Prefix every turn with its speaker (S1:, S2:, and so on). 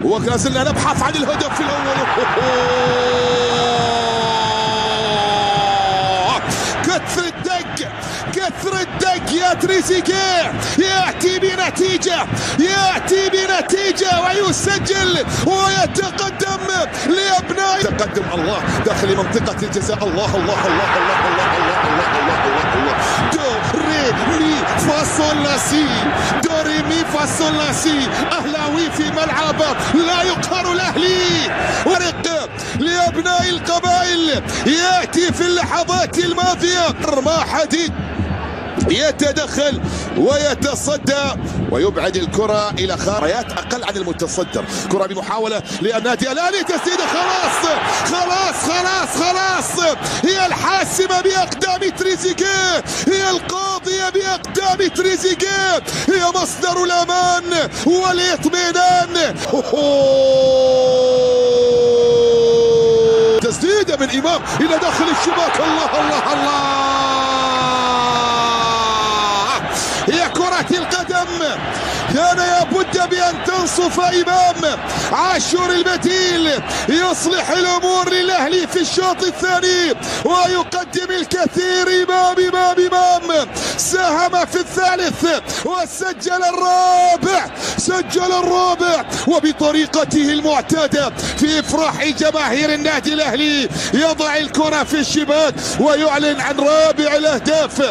S1: ولا زلنا نبحث عن الهدف الأول. كثر الدق يا تريزيجيه، يأتي بنتيجة ويسجل ويتقدم لأبناء تقدم الله داخل منطقة الجزاء. الله الله الله الله الله الله الله الله الله. دو ري مي فاصول لاسي أهلاوي في ملعب لا يقهر الأهلي. ورق لأبناء القبائل يأتي في اللحظات الماضية. رمى حديد يتدخل ويتصدى ويبعد الكرة إلى خارجات أقل عن المتصدر. كرة بمحاولة للنادي الأهلي، تسديدة خلاص هي الحاسمة بأقدام تريزيجيه، هي القاضية بأقدام تريزيجيه، هي مصدر الأمان والاطمئنان. تسديدة من إمام إلى داخل الشباك. الله الله الله. هي كرة القدم كان لابد بأن تنصف إمام عاشور البديل، يصلح الأمور للأهلي في الشوط الثاني ويقدم الكثير. إمام ساهم في الثالث وسجل الرابع وبطريقته المعتادة في إفراح جماهير النادي الأهلي يضع الكرة في الشباك ويعلن عن رابع الأهداف.